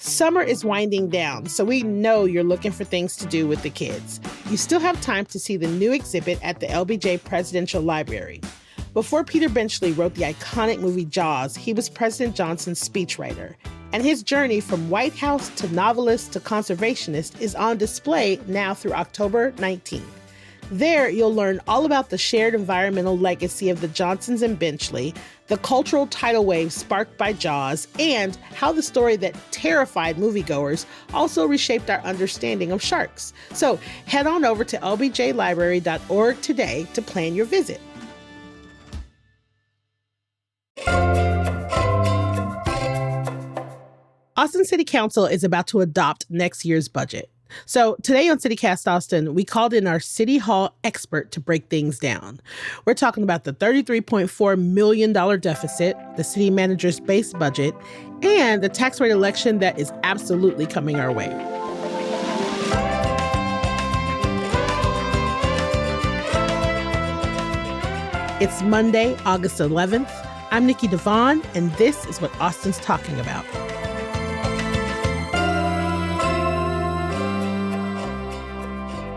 Summer is winding down, so we know you're looking for things to do with the kids. You still have time to see the new exhibit at the LBJ Presidential Library. Before Peter Benchley wrote the iconic movie Jaws, he was President Johnson's speechwriter. And his journey from White House to novelist to conservationist is on display now through October 19th. There, you'll learn all about the shared environmental legacy of the Johnsons and Benchley, the cultural tidal wave sparked by Jaws, and how the story that terrified moviegoers also reshaped our understanding of sharks. So head on over to lbjlibrary.org today to plan your visit. Austin City Council is about to adopt next year's budget. So today on CityCast Austin, we called in our City Hall expert to break things down. We're talking about the $33.4 million deficit, the city manager's base budget, and the tax rate election that is absolutely coming our way. It's Monday, August 11th. I'm Nikki Devon, and this is what Austin's talking about.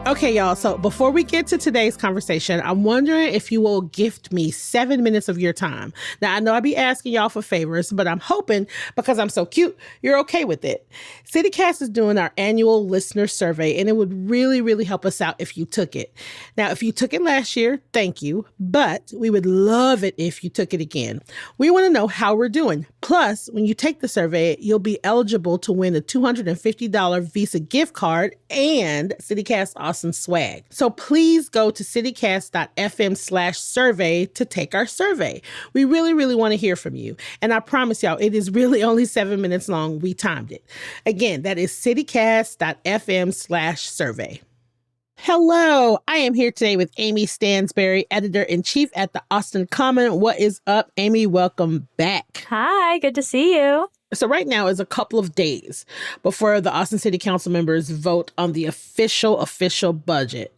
Okay, y'all, so before we get to today's conversation, I'm wondering if you will gift me 7 minutes of your time. Now, I know I be asking y'all for favors, but I'm hoping, because I'm so cute, you're okay with it. CityCast is doing our annual listener survey, and it would really, really help us out if you took it. Now, if you took it last year, thank you, but we would love it if you took it again. We want to know how we're doing. Plus, when you take the survey, you'll be eligible to win a $250 Visa gift card and CityCast Austin swag. So please go to citycast.fm/survey to take our survey. We really, really want to hear from you. And I promise y'all, it is really only 7 minutes long. We timed it. Again, that is citycast.fm/survey. Hello, I am here today with Amy Stansberry, editor-in-chief at the Austin Comment. What is up, Amy? Welcome back. Hi, good to see you. So right now is a couple of days before the Austin City Council members vote on the official budget.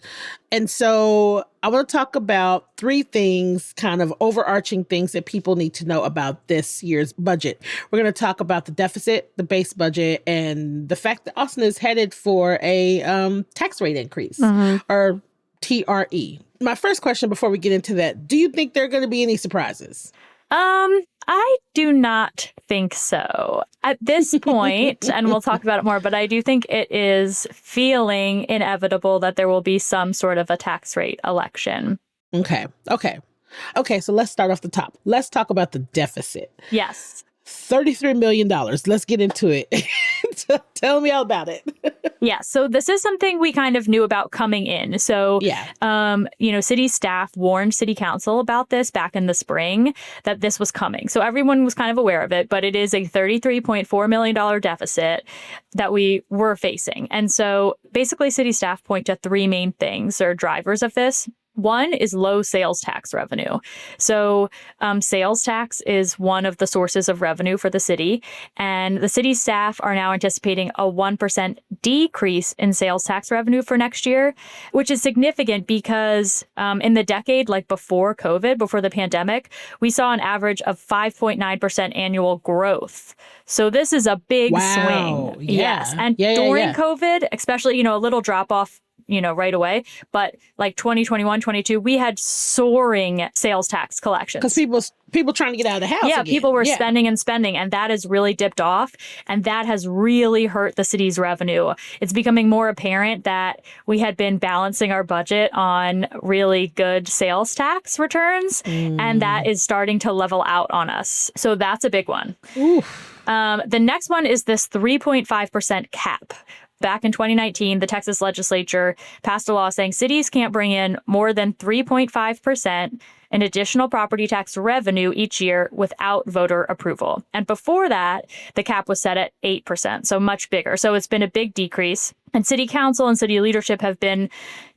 And so I want to talk about three things, kind of overarching things that people need to know about this year's budget. We're going to talk about the deficit, the base budget, and the fact that Austin is headed for a tax rate increase, or TRE. My first question before we get into that, do you think there are going to be any surprises? I do not think so at this point, and we'll talk about it more, but I do think it is feeling inevitable that there will be some sort of a tax rate election. Okay, so let's start off the top. Let's talk about the deficit. Yes. $33 million. Let's get into it. Tell me all about it. Yeah. So this is something we kind of knew about coming in. So, city staff warned city council about this back in the spring, that this was coming. So everyone was kind of aware of it, but it is a $33.4 million deficit that we were facing. And so basically city staff point to three main things or drivers of this. One is low sales tax revenue. So sales tax is one of the sources of revenue for the city. And the city staff are now anticipating a 1% decrease in sales tax revenue for next year, which is significant because in the decade, like before COVID, before the pandemic, we saw an average of 5.9% annual growth. So this is a big swing. Yeah. Yes. And during COVID, especially, a little drop off right away. But like 2021, 22, we had soaring sales tax collections. Because people trying to get out of the house again. People were spending, and that has really dipped off. And that has really hurt the city's revenue. It's becoming more apparent that we had been balancing our budget on really good sales tax returns. And that is starting to level out on us. So that's a big one. The next one is this 3.5% cap. Back in 2019, the Texas legislature passed a law saying cities can't bring in more than 3.5% in additional property tax revenue each year without voter approval. And before that, the cap was set at 8%, so much bigger. So it's been a big decrease. And city council and city leadership have been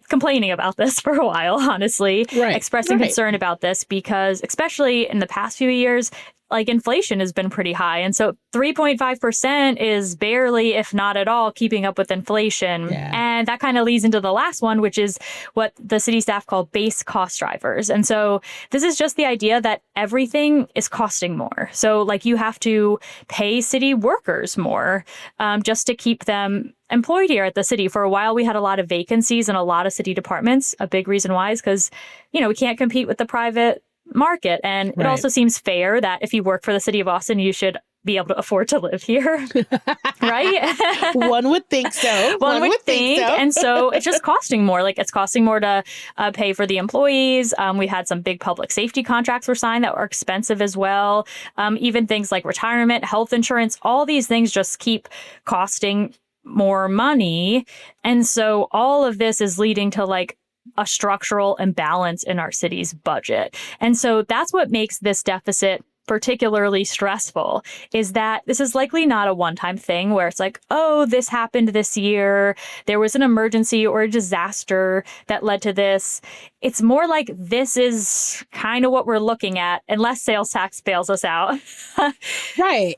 complaining about this for a while, honestly, expressing concern about this because, especially in the past few years, like inflation has been pretty high. And so 3.5% is barely, if not at all, keeping up with inflation. Yeah. And that kind of leads into the last one, which is what the city staff call base cost drivers. And so this is just the idea that everything is costing more. So like you have to pay city workers more just to keep them employed here at the city. For a while, we had a lot of vacancies in a lot of city departments. A big reason why is because, we can't compete with the private market. And It also seems fair that if you work for the city of Austin, you should be able to afford to live here, right? One would think so. One would think so. And so it's just costing more. Like it's costing more to pay for the employees. We had some big public safety contracts were signed that were expensive as well. Even things like retirement, health insurance, all these things just keep costing more money. And so all of this is leading to like a structural imbalance in our city's budget. And so that's what makes this deficit particularly stressful, is that this is likely not a one-time thing where it's like, oh, this happened this year. There was an emergency or a disaster that led to this. It's more like this is kind of what we're looking at unless sales tax bails us out. Right.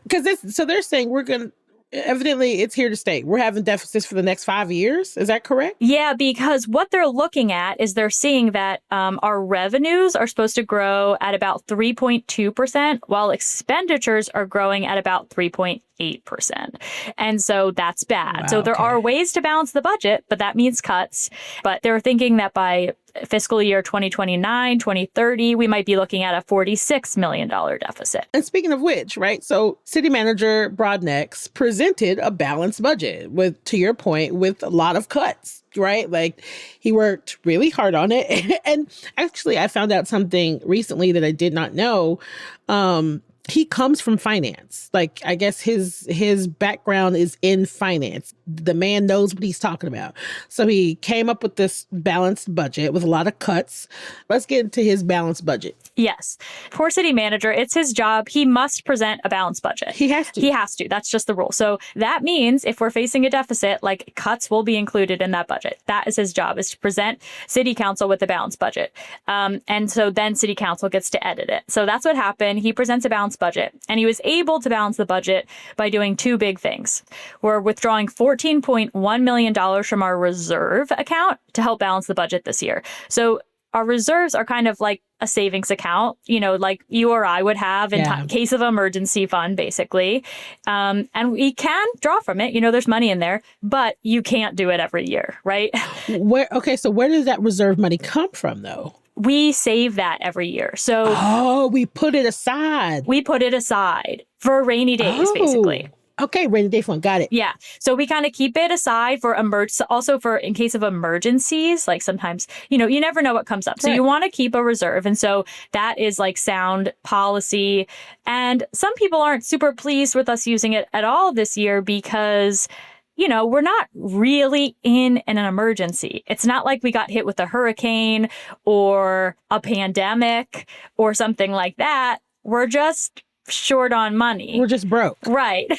So they're saying evidently it's here to stay. We're having deficits for the next 5 years. Is that correct? Yeah, because what they're looking at is they're seeing that our revenues are supposed to grow at about 3.2%, while expenditures are growing at about 3.8%. And so that's bad. Wow, so there are ways to balance the budget, but that means cuts. But they're thinking that by fiscal year 2029, 2030, we might be looking at a $46 million deficit. And speaking of which, right? So City Manager Broadnax presented a balanced budget to your point, with a lot of cuts, right? Like he worked really hard on it. And actually, I found out something recently that I did not know. He comes from finance. Like, I guess his background is in finance. The man knows what he's talking about. So he came up with this balanced budget with a lot of cuts. Let's get into his balanced budget. Yes. Poor city manager, it's his job. He must present a balanced budget. He has to. He has to. That's just the rule. So that means if we're facing a deficit, like cuts will be included in that budget. That is his job, is to present city council with a balanced budget. And so then city council gets to edit it. So that's what happened. He presents a balanced budget, and he was able to balance the budget by doing two big things. We're withdrawing $14.1 million from our reserve account to help balance the budget this year. So our reserves are kind of like a savings account, like you or I would have in case of emergency fund, basically. And we can draw from it. There's money in there, but you can't do it every year, right? So where does that reserve money come from, though? We save that every year. So we put it aside. We put it aside for rainy days, basically. Okay, rainy day fund. Got it. Yeah. So we kind of keep it aside for also for in case of emergencies. Like sometimes, you never know what comes up. So you want to keep a reserve. And so that is like sound policy. And some people aren't super pleased with us using it at all this year because we're not really in an emergency. It's not like we got hit with a hurricane or a pandemic or something like that. We're just short on money. We're just broke. Right.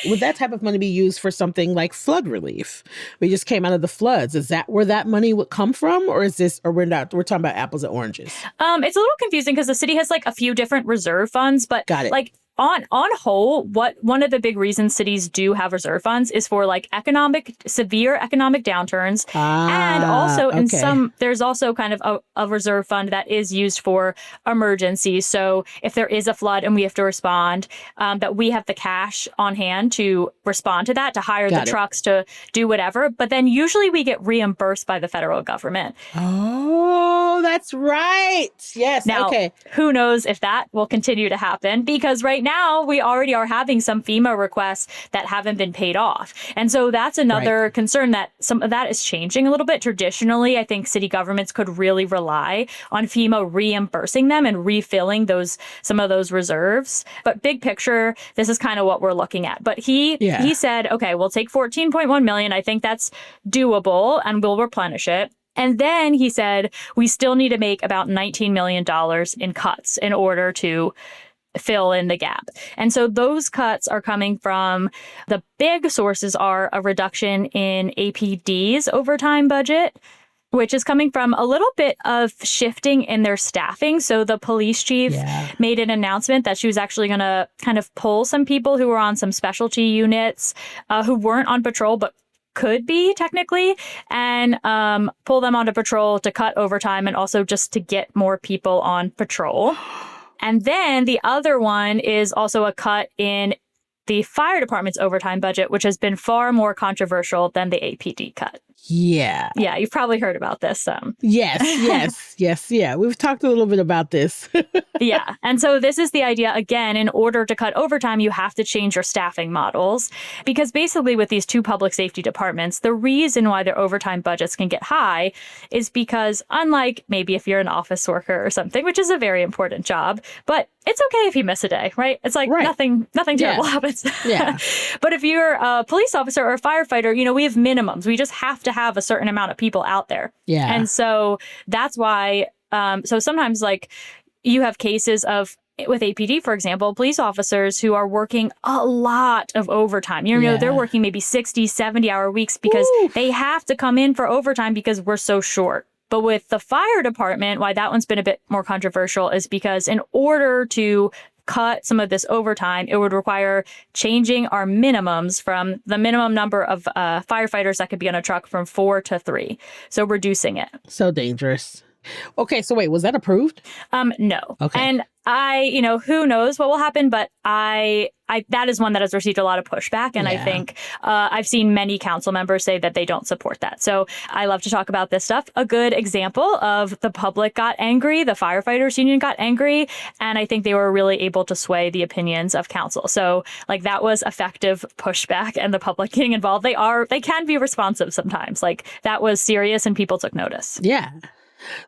Would that type of money be used for something like flood relief? We just came out of the floods. Is that where that money would come from? Or we're not, we're talking about apples and oranges? It's a little confusing because the city has like a few different reserve funds, but got it. Like on whole, one of the big reasons cities do have reserve funds is for like severe economic downturns. And also there's also kind of a reserve fund that is used for emergencies. So if there is a flood and we have to respond, that we have the cash on hand to respond to that, to hire the trucks, to do whatever. But then usually we get reimbursed by the federal government. Oh, that's right. Yes. Now, who knows if that will continue to happen, because right now we already are having some FEMA requests that haven't been paid off. And so that's another concern, that some of that is changing a little bit. Traditionally, I think city governments could really rely on FEMA reimbursing them and refilling some of those reserves. But big picture, this is kind of what we're looking at. But he said, okay, we'll take 14.1 million. I think that's doable and we'll replenish it. And then he said, we still need to make about $19 million in cuts in order to fill in the gap. And so those cuts are coming from, the big sources are a reduction in APD's overtime budget. which is coming from a little bit of shifting in their staffing. So the police chief made an announcement that she was actually going to kind of pull some people who were on some specialty units who weren't on patrol, but could be technically, and pull them onto patrol to cut overtime and also just to get more people on patrol. And then the other one is also a cut in the fire department's overtime budget, which has been far more controversial than the APD cut. Yeah. Yeah, you've probably heard about this. Yes. Yeah, we've talked a little bit about this. Yeah. And so this is the idea, again, in order to cut overtime, you have to change your staffing models. Because basically with these two public safety departments, the reason why their overtime budgets can get high is because unlike maybe if you're an office worker or something, which is a very important job, but it's okay if you miss a day, right? It's like nothing terrible happens. Yeah. But if you're a police officer or a firefighter, we have minimums. We just have to have a certain amount of people out there. Yeah. And so that's why, so sometimes like you have cases of, with APD, for example, police officers who are working a lot of overtime. They're working maybe 60, 70-hour weeks because they have to come in for overtime because we're so short. But with the fire department, why that one's been a bit more controversial is because in order to cut some of this overtime, it would require changing our minimums from the minimum number of firefighters that could be on a truck from 4 to 3. So reducing it. So dangerous. Okay, so wait, was that approved? No. Okay. And who knows what will happen, but that is one that has received a lot of pushback. And I think I've seen many council members say that they don't support that. So I love to talk about this stuff. A good example of the public got angry, the firefighters union got angry, and I think they were really able to sway the opinions of council. So like that was effective pushback and the public getting involved. They can be responsive sometimes. Like that was serious and people took notice. Yeah.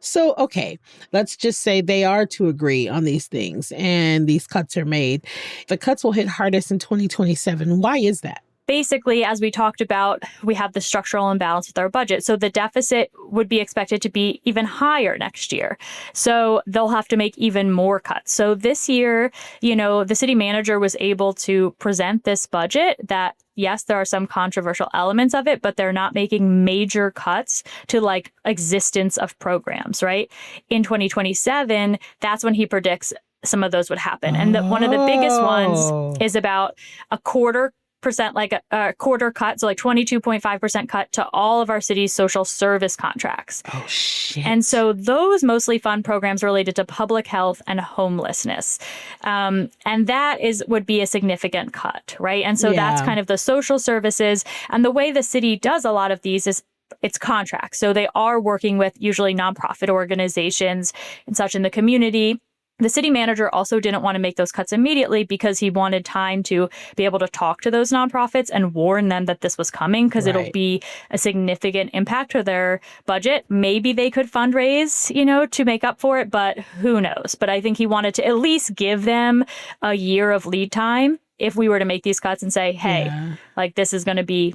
So, okay, let's just say they are to agree on these things and these cuts are made. The cuts will hit hardest in 2027. Why is that? Basically, as we talked about, we have the structural imbalance with our budget. So the deficit would be expected to be even higher next year. So they'll have to make even more cuts. So this year, the city manager was able to present this budget that, yes, there are some controversial elements of it, but they're not making major cuts to like existence of programs, right? In 2027, that's when he predicts some of those would happen. And one of the biggest ones is about a quarter cut, so like 22.5% cut to all of our city's social service contracts. Oh, shit. And so those mostly fund programs related to public health and homelessness. And that would be a significant cut, right? And so that's kind of the social services. And the way the city does a lot of these is it's contracts. So they are working with usually nonprofit organizations and such in the community. The city manager also didn't want to make those cuts immediately because he wanted time to be able to talk to those nonprofits and warn them that this was coming because it'll be a significant impact to their budget. Maybe they could fundraise, to make up for it, but who knows? But I think he wanted to at least give them a year of lead time if we were to make these cuts and say, hey, like this is going to be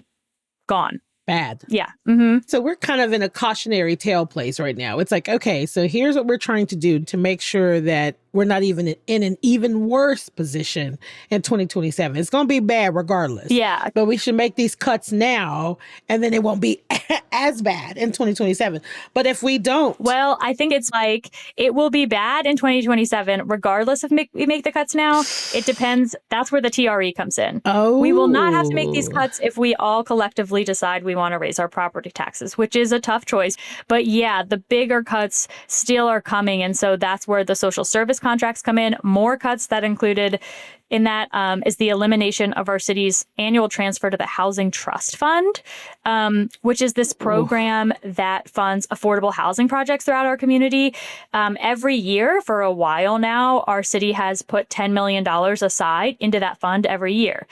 gone. Bad. Yeah. Mm-hmm. So we're kind of in a cautionary tale place right now. It's like, okay, so here's what we're trying to do to make sure that we're not even in an even worse position in 2027. It's going to be bad regardless. Yeah. But we should make these cuts now, and then it won't be as bad in 2027. But if we don't... Well, I think it's like, it will be bad in 2027, regardless if we make the cuts now. It depends. That's where the TRE comes in. Oh. We will not have to make these cuts if we all collectively decide we want to raise our property taxes, which is a tough choice. But yeah, the bigger cuts still are coming. And so that's where the social service contracts come in. More cuts that included in that is the elimination of our city's annual transfer to the Housing Trust Fund, which is this program that funds affordable housing projects throughout our community. Every year for a while now, our city has put $10 million aside into that fund every year.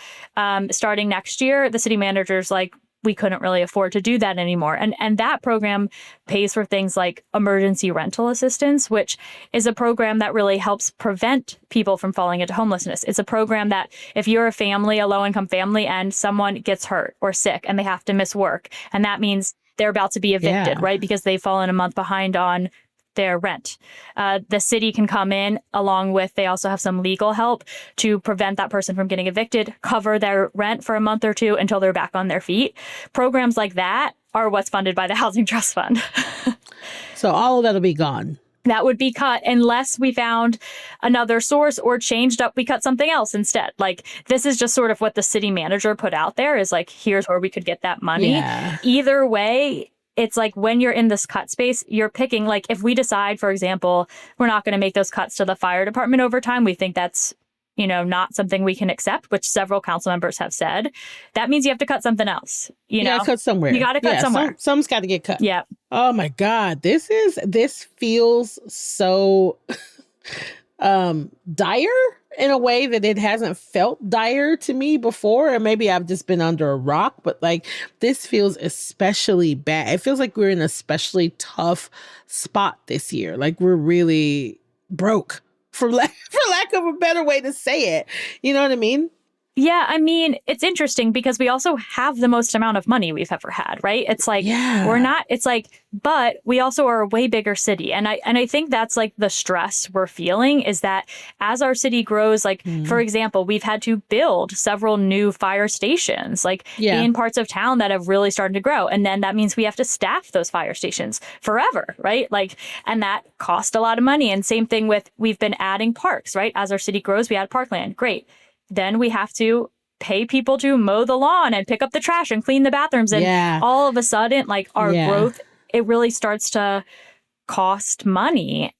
Starting next year, the city manager's like, we couldn't really afford to do that anymore. And that program pays for things like emergency rental assistance, which is a program that really helps prevent people from falling into homelessness. It's a program that if you're a family, a low-income family, and someone gets hurt or sick and they have to miss work, and that means they're about to be evicted, right? Because they've fallen a month behind on their rent. The city can come in along with, they also have some legal help to prevent that person from getting evicted, cover their rent for a month or two until they're back on their feet. Programs like that are what's funded by the Housing Trust Fund. So all of that'll be gone. That would be cut unless we found another source or changed up. We cut something else instead. Like, this is just sort of what the city manager put out there is like, here's where we could get that money. Yeah. Either way, it's like when you're in this cut space, you're picking, like, if we decide, for example, we're not going to make those cuts to the fire department over time, we think that's, not something we can accept, which several council members have said. That means you have to cut something else. You know, cut somewhere. You got to cut somewhere. Some's got to get cut. Yeah. Oh my God, this feels so dire in a way that it hasn't felt dire to me before, or maybe I've just been under a rock. But like, this feels especially bad. It feels like we're in an especially tough spot this year. Like, we're really broke. For lack of a better way to say it. You know what I mean? Yeah, I mean, it's interesting because we also have the most amount of money we've ever had, right? It's like, but we also are a way bigger city. And I think that's like the stress we're feeling is that as our city grows, like, for example, we've had to build several new fire stations, in parts of town that have really started to grow. And then that means we have to staff those fire stations forever, right? Like, and that cost a lot of money. And same thing with, we've been adding parks, right? As our city grows, we add parkland. Great. Then we have to pay people to mow the lawn and pick up the trash and clean the bathrooms. And all of a sudden, like, our growth, it really starts to cost money.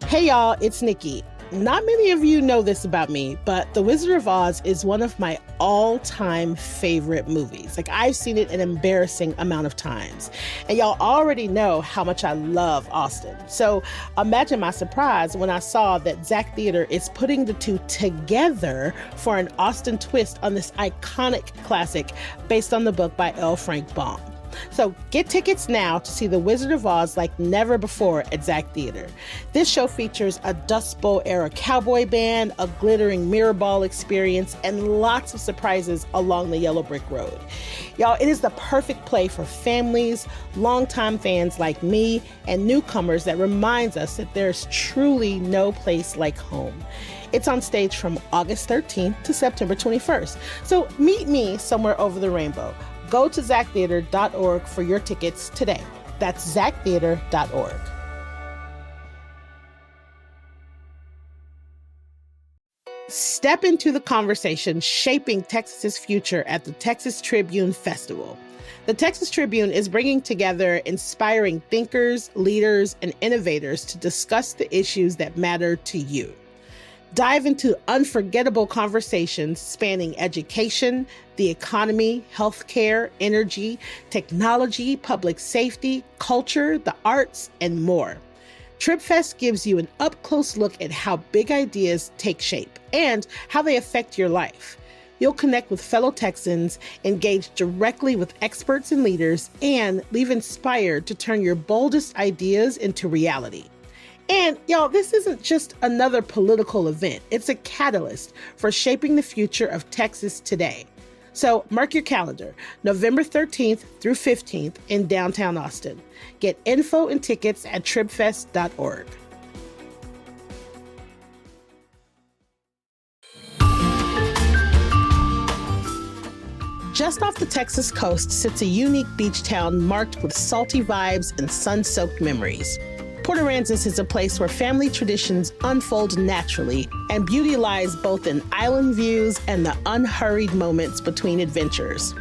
Hey y'all, it's Nikki. Not many of you know this about me, but The Wizard of Oz is one of my all-time favorite movies. Like, I've seen it an embarrassing amount of times. And y'all already know how much I love Austin. So imagine my surprise when I saw that Zach Theater is putting the two together for an Austin twist on this iconic classic based on the book by L. Frank Baum. So get tickets now to see The Wizard of Oz like never before at Zach Theater. This show features a Dust Bowl era cowboy band, a glittering mirror ball experience, and lots of surprises along the yellow brick road. Y'all, it is the perfect play for families, longtime fans like me, and newcomers that reminds us that there's truly no place like home. It's on stage from August 13th to September 21st. So meet me somewhere over the rainbow. Go to zachtheater.org for your tickets today. That's zachtheater.org. Step into the conversation shaping Texas's future at the Texas Tribune Festival. The Texas Tribune is bringing together inspiring thinkers, leaders, and innovators to discuss the issues that matter to you. Dive into unforgettable conversations spanning education, the economy, healthcare, energy, technology, public safety, culture, the arts, and more. TribFest gives you an up-close look at how big ideas take shape and how they affect your life. You'll connect with fellow Texans, engage directly with experts and leaders, and leave inspired to turn your boldest ideas into reality. And y'all, this isn't just another political event. It's a catalyst for shaping the future of Texas today. So mark your calendar, November 13th through 15th in downtown Austin. Get info and tickets at tribfest.org. Just off the Texas coast sits a unique beach town marked with salty vibes and sun-soaked memories. Port Aransas is a place where family traditions unfold naturally, and beauty lies both in island views and the unhurried moments between adventures.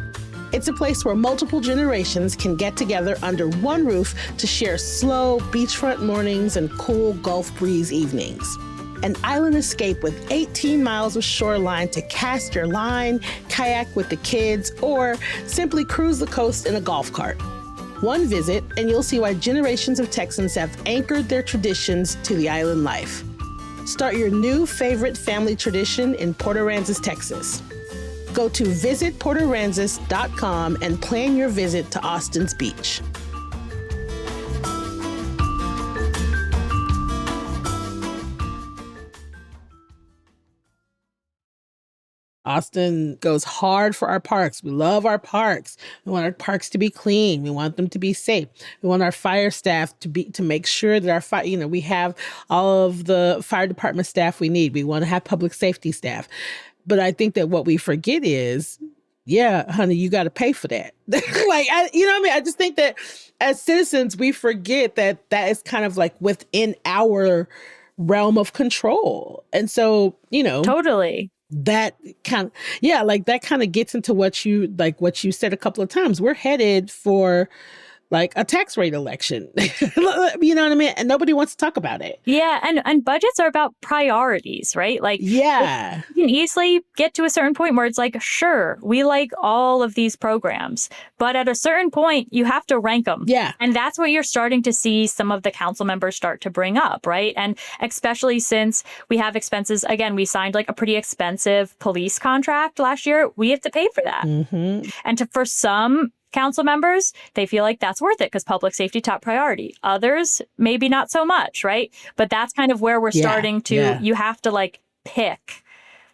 It's a place where multiple generations can get together under one roof to share slow beachfront mornings and cool Gulf breeze evenings. An island escape with 18 miles of shoreline to cast your line, kayak with the kids, or simply cruise the coast in a golf cart. One visit, and you'll see why generations of Texans have anchored their traditions to the island life. Start your new favorite family tradition in Port Aransas, Texas. Go to visitportaransas.com and plan your visit to Austin's beach. Austin goes hard for our parks. We love our parks. We want our parks to be clean. We want them to be safe. We want our fire staff to make sure that our we have all of the fire department staff we need. We want to have public safety staff. But I think that what we forget is, yeah, honey, you got to pay for that. I just think that as citizens, we forget that is kind of like within our realm of control. And so, totally. That kind of gets into what you said a couple of times. We're headed for like a tax rate election. You know what I mean? And nobody wants to talk about it. Yeah. And budgets are about priorities, right? Like, yeah, you can easily get to a certain point where it's like, sure, we like all of these programs, but at a certain point, you have to rank them. Yeah. And that's what you're starting to see some of the council members start to bring up, right? And especially since we have expenses, again, we signed like a pretty expensive police contract last year. We have to pay for that. Mm-hmm. And for some council members, they feel like that's worth it because public safety top priority. Others, maybe not so much, right? But that's kind of where we're starting to, you have to like pick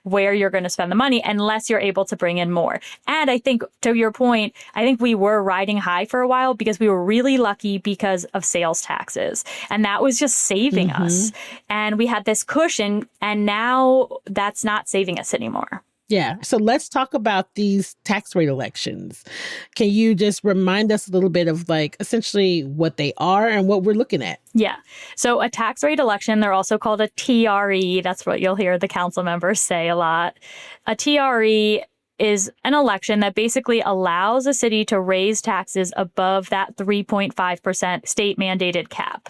where you're going to spend the money unless you're able to bring in more. And I think to your point, I think we were riding high for a while because we were really lucky because of sales taxes. And that was just saving us. And we had this cushion and now that's not saving us anymore. Yeah. So let's talk about these tax rate elections. Can you just remind us a little bit of like essentially what they are and what we're looking at? Yeah. So a tax rate election, they're also called a TRE. That's what you'll hear the council members say a lot. A TRE is an election that basically allows a city to raise taxes above that 3.5% state mandated cap.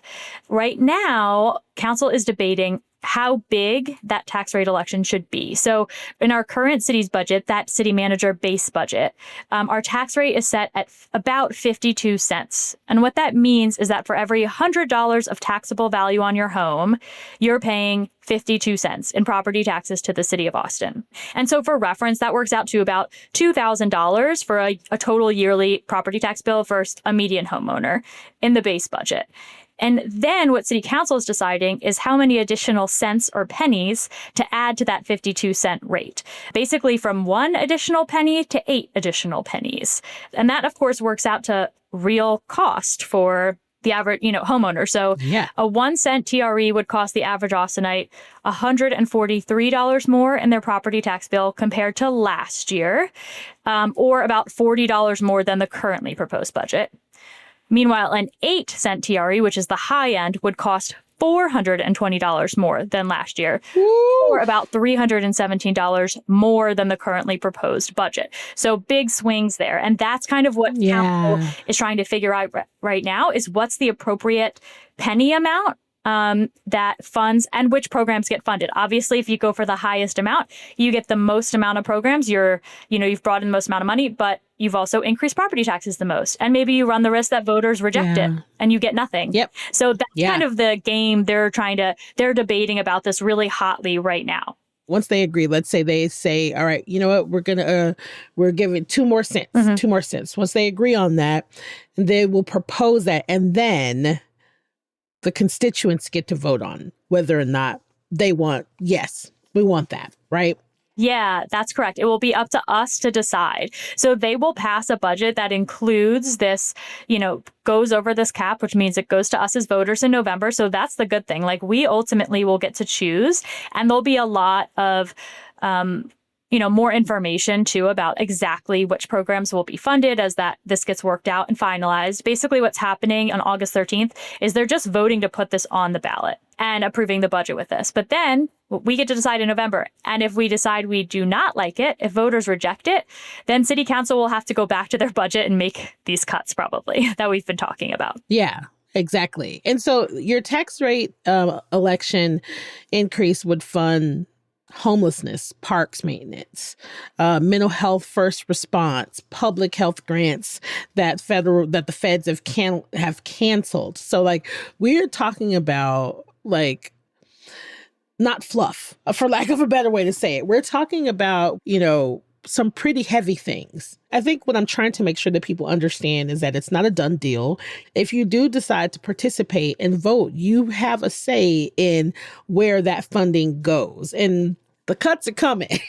Right now, council is debating how big that tax rate election should be. So in our current city's budget, that city manager base budget, our tax rate is set at about 52 cents. And what that means is that for every $100 of taxable value on your home, you're paying 52 cents in property taxes to the city of Austin. And so for reference, that works out to about $2,000 for a total yearly property tax bill for a median homeowner in the base budget. And then what city council is deciding is how many additional cents or pennies to add to that 52-cent rate, basically from 1 additional penny to 8 additional pennies. And that, of course, works out to real cost for the average, homeowner. So a 1 cent TRE would cost the average Austinite $143 more in their property tax bill compared to last year, or about $40 more than the currently proposed budget. Meanwhile, an 8 cent TRE, which is the high end, would cost $420 more than last year, or about $317 more than the currently proposed budget. So big swings there. And that's kind of what council is trying to figure out right now is what's the appropriate penny amount that funds and which programs get funded. Obviously, if you go for the highest amount, you get the most amount of programs. You've brought in the most amount of money, but you've also increased property taxes the most. And maybe you run the risk that voters reject it and you get nothing. Yep. So that's kind of the game they're debating about this really hotly right now. Once they agree, let's say they say, all right, you know what, we're giving 2 more cents, 2 more cents. Once they agree on that, they will propose that. And then the constituents get to vote on whether or not they want, yes, we want that, right? Yeah, that's correct. It will be up to us to decide. So they will pass a budget that includes this, goes over this cap, which means it goes to us as voters in November. So that's the good thing. Like we ultimately will get to choose, and there'll be a lot of more information too about exactly which programs will be funded as this gets worked out and finalized. Basically what's happening on August 13th is they're just voting to put this on the ballot and approving the budget with this. But then we get to decide in November. And if we decide we do not like it, if voters reject it, then city council will have to go back to their budget and make these cuts probably that we've been talking about. Yeah. Exactly. And so your tax rate election increase would fund homelessness, parks maintenance, mental health first response, public health grants that the feds have canceled. So like we're talking about like not fluff, for lack of a better way to say it. We're talking about, some pretty heavy things. I think what I'm trying to make sure that people understand is that it's not a done deal. If you do decide to participate and vote, you have a say in where that funding goes. And the cuts are coming.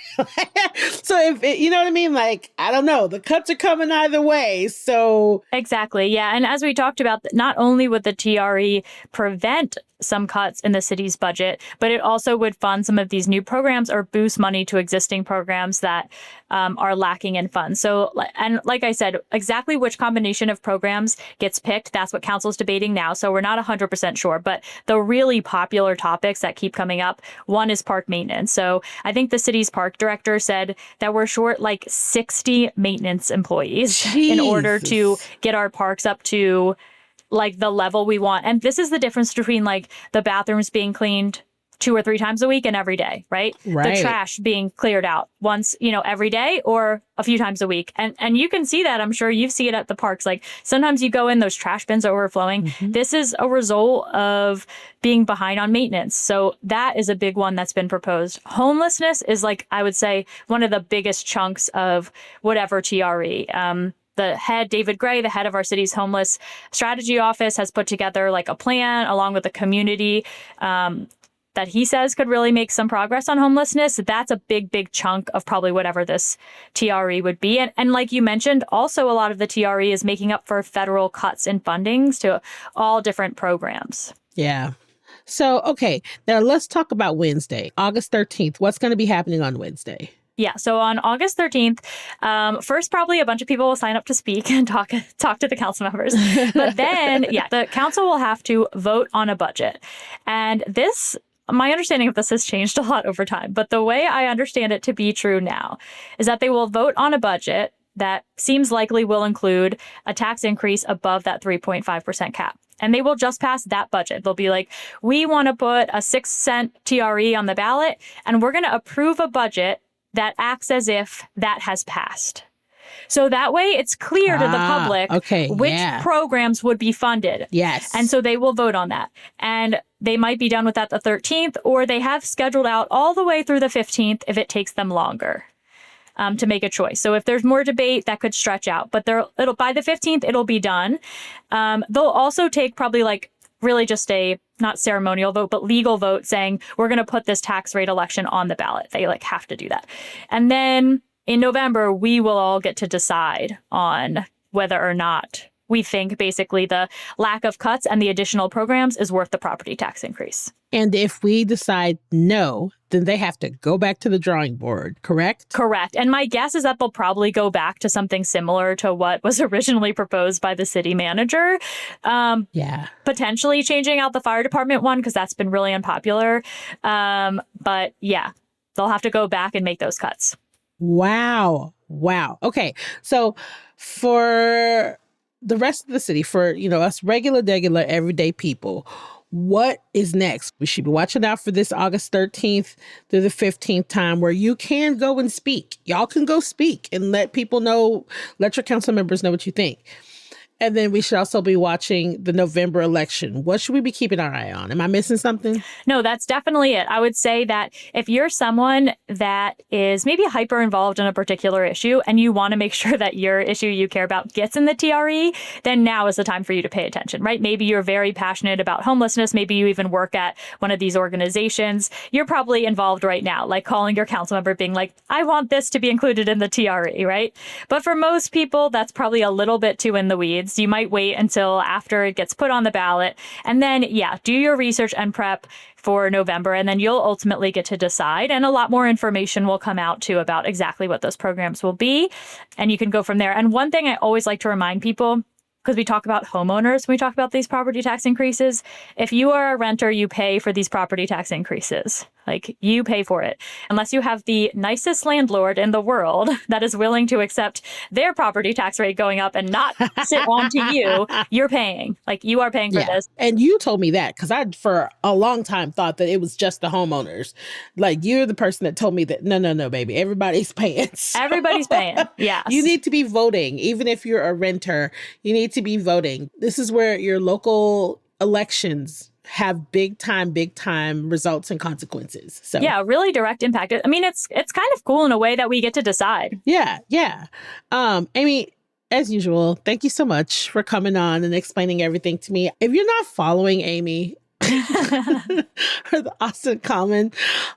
So you know what I mean? Like, I don't know. The cuts are coming either way. So exactly. Yeah. And as we talked about, not only would the TRE prevent some cuts in the city's budget, but it also would fund some of these new programs or boost money to existing programs that are lacking in funds. So, and like I said, exactly which combination of programs gets picked, that's what council's debating now. So we're not 100% sure, but the really popular topics that keep coming up, one is park maintenance. So I think the city's park director said that we're short like 60 maintenance employees in order to get our parks up to like the level we want. And this is the difference between like the bathrooms being cleaned 2 or 3 times a week and every day, right? The trash being cleared out once, every day or a few times a week. And you can see that. I'm sure you see it at the parks. Like sometimes you go in, those trash bins are overflowing. Mm-hmm. This is a result of being behind on maintenance. So that is a big one that's been proposed. Homelessness is like, I would say, one of the biggest chunks of whatever TRE. The head, David Gray, the head of our city's homeless strategy office, has put together like a plan along with the community that he says could really make some progress on homelessness. That's a big, big chunk of probably whatever this TRE would be. And like you mentioned, also a lot of the TRE is making up for federal cuts in fundings to all different programs. Yeah. So, okay, now let's talk about Wednesday, August 13th. What's going to be happening on Wednesday? Yeah. So on August 13th, first, probably a bunch of people will sign up to speak and talk to the council members. But then, the council will have to vote on a budget. And my understanding of this has changed a lot over time. But the way I understand it to be true now is that they will vote on a budget that seems likely will include a tax increase above that 3.5% cap. And they will just pass that budget. They'll be like, we want to put a 6-cent TRE on the ballot, and we're going to approve a budget that acts as if that has passed. So that way it's clear to the public which programs would be funded. Yes. And so they will vote on that. And they might be done with that the 13th, or they have scheduled out all the way through the 15th if it takes them longer to make a choice. So if there's more debate, that could stretch out. But by the 15th, it'll be done. They'll also take probably like really just a not ceremonial vote, but legal vote saying we're going to put this tax rate election on the ballot. They like have to do that. And then in November, we will all get to decide on whether or not we think basically the lack of cuts and the additional programs is worth the property tax increase. And if we decide no, then they have to go back to the drawing board, correct? Correct. And my guess is that they'll probably go back to something similar to what was originally proposed by the city manager. Potentially changing out the fire department one, because that's been really unpopular. But yeah, they'll have to go back and make those cuts. Wow. Okay. So for the rest of the city, for, us regular, everyday people, what is next? We should be watching out for this August 13th through the 15th time where you can go and speak. Y'all can go speak and let people know, let your council members know what you think. And then we should also be watching the November election. What should we be keeping our eye on? Am I missing something? No, that's definitely it. I would say that if you're someone that is maybe hyper involved in a particular issue and you want to make sure that your issue you care about gets in the TRE, then now is the time for you to pay attention, right? Maybe you're very passionate about homelessness. Maybe you even work at one of these organizations. You're probably involved right now, like calling your council member being like, I want this to be included in the TRE, right? But for most people, that's probably a little bit too in the weeds. You might wait until after it gets put on the ballot. And then, do your research and prep for November. And then you'll ultimately get to decide. And a lot more information will come out, too, about exactly what those programs will be. And you can go from there. And one thing I always like to remind people, because we talk about homeowners when we talk about these property tax increases, if you are a renter, you pay for these property tax increases. Like, you pay for it. Unless you have the nicest landlord in the world that is willing to accept their property tax rate going up and not sit on to you, you're paying. Like, you are paying for this. And you told me that because I, for a long time, thought that it was just the homeowners. Like, you're the person that told me that, no, baby, everybody's paying. So everybody's paying, yes. You need to be voting. Even if you're a renter, you need to be voting. This is where your local elections have big time results and consequences. So really direct impact. I mean, it's kind of cool in a way that we get to decide. Yeah. Amy, as usual, thank you so much for coming on and explaining everything to me. If you're not following Amy or the Austin Common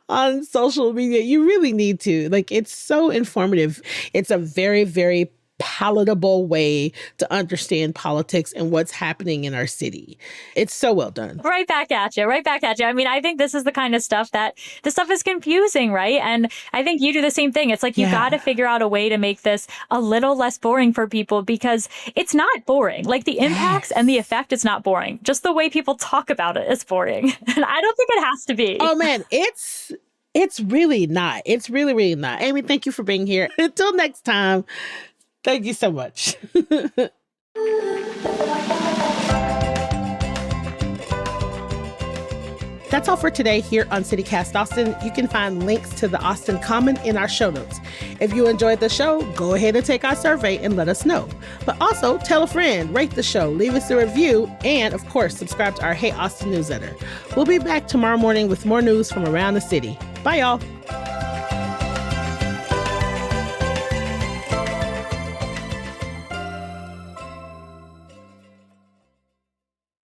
on social media. You really need to. Like, it's so informative. It's a very, very palatable way to understand politics and what's happening in our city. It's so well done. Right back at you. I mean, I think this is the kind of stuff that this stuff is confusing, right? And I think you do the same thing. It's like you got to figure out a way to make this a little less boring for people, because it's not boring. Like, the impacts and the effect is not boring. Just the way people talk about it is boring. And I don't think it has to be. Oh, man, it's really not. It's really, really not. Amy, thank you for being here. Until next time. Thank you so much. That's all for today here on CityCast Austin. You can find links to the Austin Common in our show notes. If you enjoyed the show, go ahead and take our survey and let us know. But also tell a friend, rate the show, leave us a review, and of course, subscribe to our Hey Austin newsletter. We'll be back tomorrow morning with more news from around the city. Bye, y'all.